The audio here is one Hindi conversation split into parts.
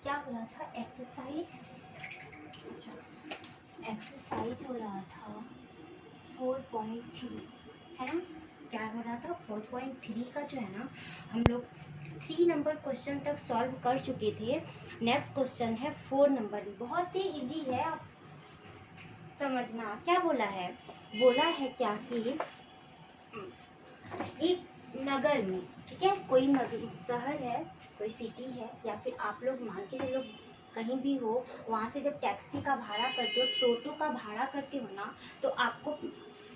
क्या हो रहा था? एक्सरसाइज, अच्छा एक्सरसाइज हो रहा था 4.3, है ना? क्या हो रहा था? 4.3 का जो है ना हम लोग 3 नंबर क्वेश्चन तक सॉल्व कर चुके थे। नेक्स्ट क्वेश्चन है 4 नंबर, बहुत ही इजी है, आप समझना। क्या बोला है? बोला है क्या कि एक नगर में, ठीक है, कोई नगर शहर है, कोई सिटी है, या फिर आप लोग मान के चलो कहीं भी हो, वहाँ से जब टैक्सी का भाड़ा करते हो, टोटो का भाड़ा करते हो ना, तो आपको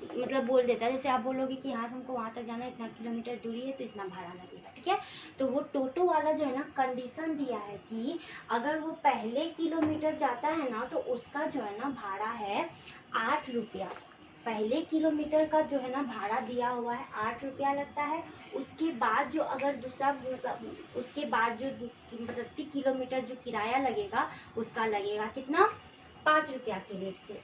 मतलब बोल देता है, जैसे आप बोलोगे कि यहाँ से हमको वहाँ तक जाना है, इतना किलोमीटर दूरी है तो इतना भाड़ा लगेगा, ठीक है। तो वो टोटो वाला जो है ना कंडीशन दिया है कि अगर वो पहले किलोमीटर जाता है ना तो उसका जो है ना भाड़ा है 8 रुपया। पहले किलोमीटर का जो है ना भाड़ा दिया हुआ है 8 रुपया लगता है। उसके बाद जो अगर दूसरा मतलब उसके बाद जो प्रति किलोमीटर जो किराया लगेगा उसका लगेगा कितना? 5 रुपया के रेट से।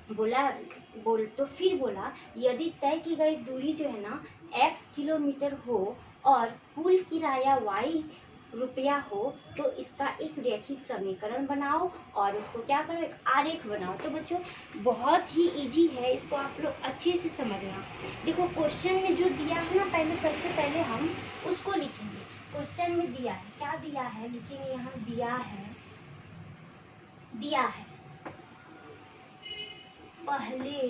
तो फिर बोला यदि तय की गई दूरी जो है ना x किलोमीटर हो और कुल किराया y रुपया हो तो इसका एक रैखिक समीकरण बनाओ और इसको क्या करो, एक आरेख बनाओ। तो बच्चों बहुत ही इजी है, इसको आप लोग अच्छे से समझना। देखो क्वेश्चन में जो दिया है ना, पहले सबसे पहले हम उसको लिखेंगे। क्वेश्चन में दिया है, क्या दिया है लिखेंगे यहाँ, दिया है पहले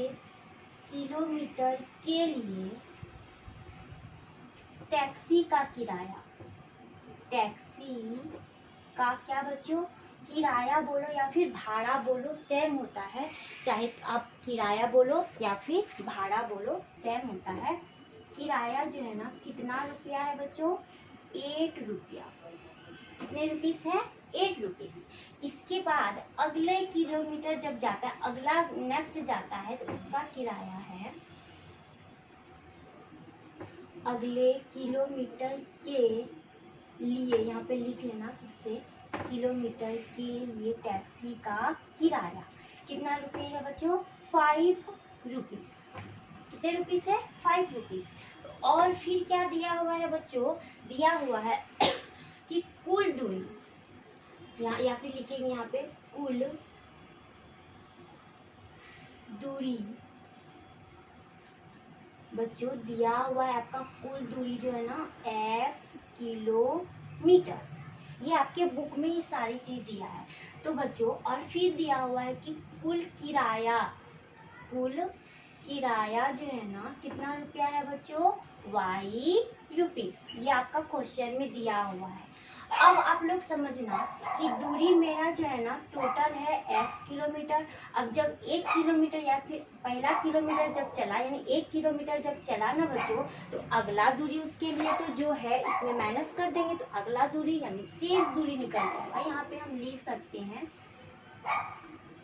किलोमीटर के लिए टैक्सी का किराया, टैक्सी का क्या बच्चों, किराया बोलो या फिर भाड़ा बोलो, सेम होता है। चाहे आप किराया बोलो या फिर भाड़ा बोलो, सेम होता है। किराया जो है ना कितना रुपया है बच्चों? 8 रुपया। कितने रुपीस है? 8 रुपीस। इसके बाद अगले किलोमीटर जब जाता है, अगला नेक्स्ट जाता है तो उसका किराया है, अगले किलोमीटर के लिए, यहाँ पे लिख लेना खुद से, किलोमीटर के लिए टैक्सी का किराया कितना रुपये है बच्चों? 5 रुपीस। कितने रुपीस है? 5 रुपीस। तो और फिर क्या दिया हुआ है बच्चों? दिया हुआ है कि कुल दूरी, यहाँ या फिर लिखेंगे यहाँ पे कुल दूरी बच्चों, दिया हुआ है आपका कुल दूरी जो है ना x किलोमीटर। ये आपके बुक में ये सारी चीज दिया है। तो बच्चों और फिर दिया हुआ है कि कुल किराया जो है ना कितना रुपया है बच्चों? y rupees. ये आपका क्वेश्चन में दिया हुआ है। अब आप लोग समझना कि दूरी मेरा जो है ना टोटल है x किलोमीटर। अब जब 1 किलोमीटर या फिर पहला किलोमीटर जब चला, यानी 1 किलोमीटर जब चला ना बच्चों, तो अगला दूरी उसके लिए तो जो है इसमें माइनस कर देंगे तो अगला दूरी यानी शेष दूरी निकल जाएगा। यहाँ पे हम लिख सकते हैं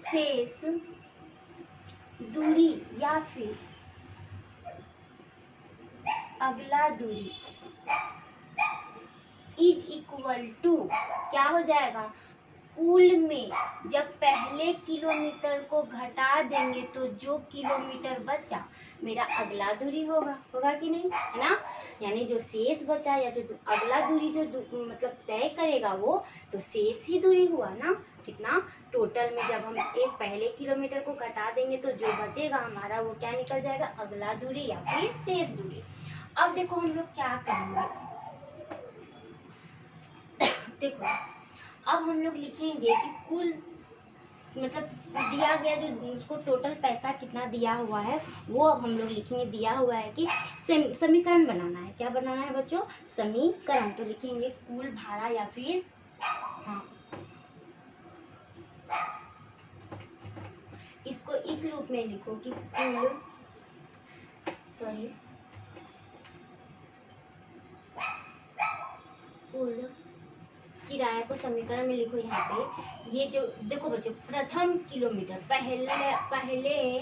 शेष दूरी या फिर अगला दूरी इज इक्वल टू क्या हो जाएगा? कुल में जब पहले किलोमीटर को घटा देंगे तो जो किलोमीटर बचा मेरा अगला दूरी होगा कि नहीं, है ना? यानी जो शेष बचा या जो अगला दूरी जो मतलब तय करेगा वो तो शेष ही दूरी हुआ ना। कितना टोटल में जब हम एक पहले किलोमीटर को घटा देंगे तो जो बचेगा हमारा वो क्या निकल जाएगा? अगला दूरी या फिर शेष दूरी। अब देखो हम लोग क्या करेंगे, देखो अब हम लोग लिखेंगे कि कुल मतलब दिया गया जो उसको टोटल पैसा कितना दिया हुआ है वो अब हम लोग लिखेंगे। दिया हुआ है कि समीकरण बनाना है। क्या बनाना है बच्चों? समीकरण। तो लिखेंगे कुल भाड़ा या फिर इसको इस रूप में लिखो कि कुल किराया को समीकरण में लिखो। यहाँ पे ये जो देखो बच्चों, प्रथम किलोमीटर पहले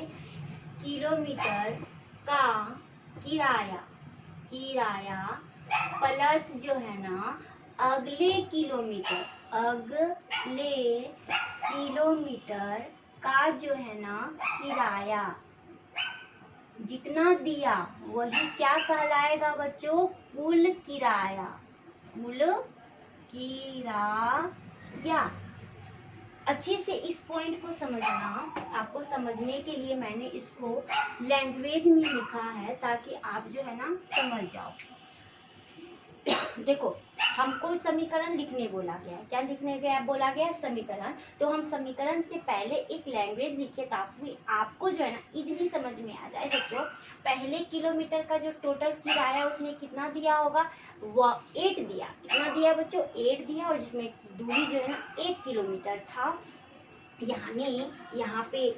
किलोमीटर का किराया प्लस जो है ना अगले किलोमीटर का जो है ना किराया जितना दिया वही क्या कहलाएगा बच्चों? कुल किराया या अच्छे से इस पॉइंट को समझना, आपको समझने के लिए मैंने इसको लैंग्वेज में लिखा है ताकि आप जो है ना समझ जाओ। देखो, हमको समीकरण लिखने बोला गया है। क्या लिखने गया बोला गया है? समीकरण। तो हम समीकरण से पहले एक लैंग्वेज लिखे ताकि आपको जो है ना इजीली समझ में आ जाए। बच्चों, पहले किलोमीटर का जो टोटल किराया उसने कितना दिया होगा? वो 8 दिया। कितना दिया बच्चों? 8 दिया, और जिसमें दूरी जो है ना 1 किलोमीटर था, यानी यहाँ पे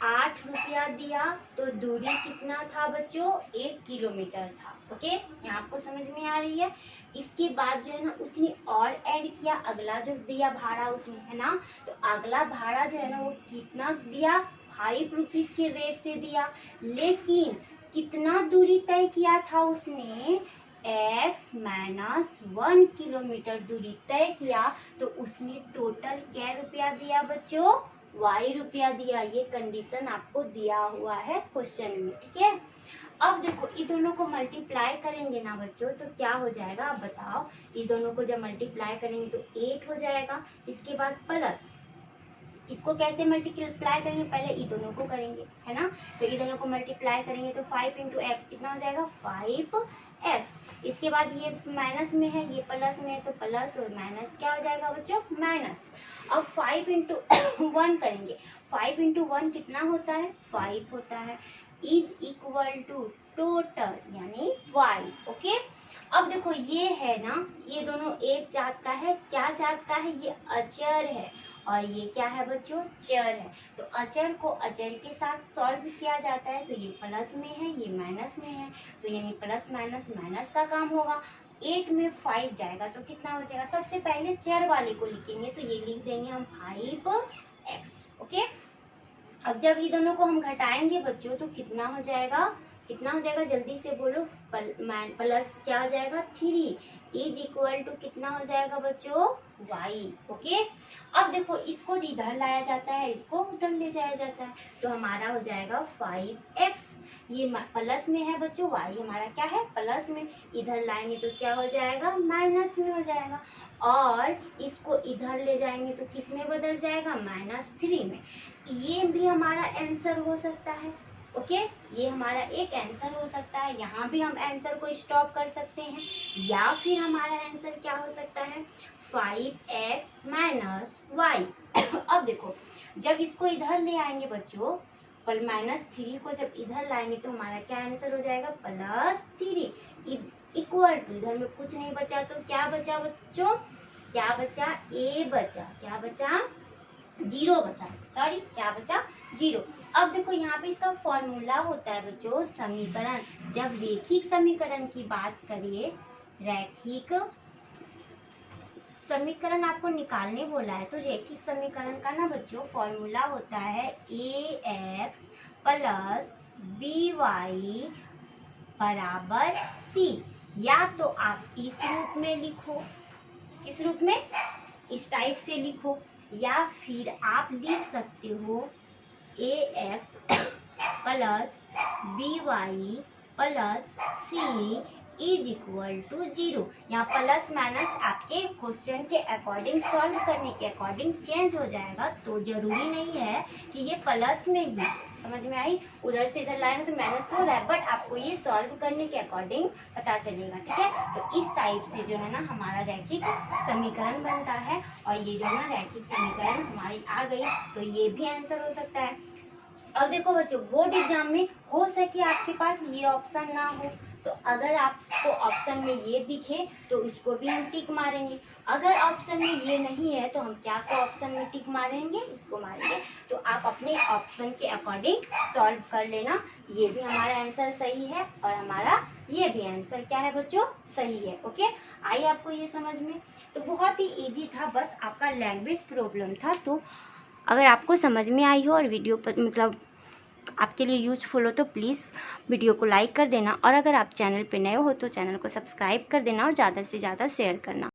8 रुपया दिया, तो दूरी कितना था बच्चों? 1 किलोमीटर था। ओके, यहाँ आपको समझ में आ रही है? इसके बाद जो है ना उसने और ऐड किया, अगला जो दिया भाड़ा उसने, है ना, तो अगला भाड़ा जो है ना वो कितना दिया? 5 रुपीज के रेट से दिया। लेकिन कितना दूरी तय किया था उसने? x माइनस 1 किलोमीटर दूरी तय किया, तो उसने टोटल क्या रुपया दिया बच्चों? y रुपया दिया। ये कंडीशन आपको दिया हुआ है क्वेश्चन में, ठीक है। अब देखो, ये दोनों को मल्टीप्लाई करेंगे ना बच्चों, तो क्या हो जाएगा आप बताओ? ये दोनों को जब मल्टीप्लाई करेंगे तो 8 हो जाएगा। इसके बाद प्लस, इसको कैसे मल्टीप्लाई करेंगे? पहले ये दोनों को करेंगे, है ना। तो ये दोनों को मल्टीप्लाई करेंगे तो 5 इंटू एक्स कितना हो जाएगा? 5x। इसके बाद ये माइनस में है, ये प्लस में है, तो प्लस और माइनस क्या हो जाएगा बच्चों? माइनस। अब 5 इंटू 1 करेंगे। 5 इंटू 1 कितना होता है? 5 होता है। इज इक्वल टू टोटल यानी y। ओके, अब देखो ये है ना, ये दोनों एक जात का है। क्या जात का है? ये अचर है, और ये क्या है बच्चों? चर है। तो अचर को अचर के साथ सॉल्व किया जाता है। तो ये प्लस में है, ये माइनस में है, तो यानी प्लस माइनस माइनस का काम होगा। 8 में 5 जाएगा तो कितना हो जाएगा? सबसे पहले चर वाले को लिखेंगे, तो ये लिख देंगे हम 5x। ओके, अब जब ये दोनों को हम घटाएंगे बच्चों तो कितना हो जाएगा? कितना हो जाएगा? जल्दी से बोलो। प्लस क्या हो जाएगा? 3 इज इक्वल टू कितना हो जाएगा बच्चों? y। ओके, अब देखो इसको इधर लाया जाता है, इसको उधर ले जाया जाता है, तो हमारा हो जाएगा 5x। ये प्लस में है बच्चों, y हमारा क्या है? प्लस में। इधर लाएंगे तो क्या हो जाएगा? माइनस में हो जाएगा। और इसको इधर ले जाएंगे तो किस में बदल जाएगा? -3 में। ये भी हमारा आंसर हो सकता है। ओके, ये हमारा एक आंसर हो सकता है। यहाँ भी हम आंसर को स्टॉप कर सकते हैं, या फिर हमारा आंसर क्या हो सकता है? 5x minus Y. अब देखो, जब इसको इधर ले आएंगे बच्चों, पर -3 को जब इधर लाएंगे तो हमारा क्या आंसर हो जाएगा? +3 इक्वल टू, इधर में कुछ नहीं बचा तो क्या बचा बच्चों? क्या बचा? a बचा। क्या बचा? 0 बचा। सॉरी, क्या बचा? 0। अब देखो यहाँ पे इसका फॉर्मूला होता है बच्चों समीकरण। जब रैखिक समीकरण की बात करिए, रैखिक समीकरण आपको निकालने बोला है, तो रैखिक समीकरण का ना बच्चों फॉर्मूला होता है ax प्लस by बराबर c। या तो आप इस रूप में लिखो, इस रूप में, इस टाइप से लिखो, या फिर आप लिख सकते हो ax plus by plus c is equal to 0। यहाँ प्लस माइनस आपके क्वेश्चन के अकॉर्डिंग, सॉल्व करने के अकॉर्डिंग चेंज हो जाएगा, तो जरूरी नहीं है कि ये प्लस में ही। समझ में आई? उधर से इधर लाए तो माइनस हो रहा है, बट आपको ये सॉल्व करने के अकॉर्डिंग पता चलेगा, ठीक है। तो इस टाइप से जो है ना हमारा रैखिक समीकरण बनता है, और ये जो है ना रैखिक समीकरण हमारी आ गई, तो ये भी आंसर हो सकता है। अब देखो बच्चों, बोर्ड एग्जाम में हो सके आपके पास ये ऑप्शन ना हो, तो अगर आपको ऑप्शन में ये दिखे तो इसको भी हम टिक मारेंगे। अगर ऑप्शन में ये नहीं है तो हम क्या को ऑप्शन में टिक मारेंगे? इसको मारेंगे। तो आप अपने ऑप्शन के अकॉर्डिंग सॉल्व कर लेना। ये भी हमारा आंसर सही है, और हमारा ये भी आंसर क्या है बच्चों? सही है। ओके, आई आपको ये समझ में? तो बहुत ही ईजी था, बस आपका लैंग्वेज प्रॉब्लम था। तो अगर आपको समझ में आई हो और वीडियो पर मतलब आपके लिए यूजफुल हो तो प्लीज़ वीडियो को लाइक कर देना, और अगर आप चैनल पे नए हो तो चैनल को सब्सक्राइब कर देना, और ज़्यादा से ज़्यादा शेयर करना।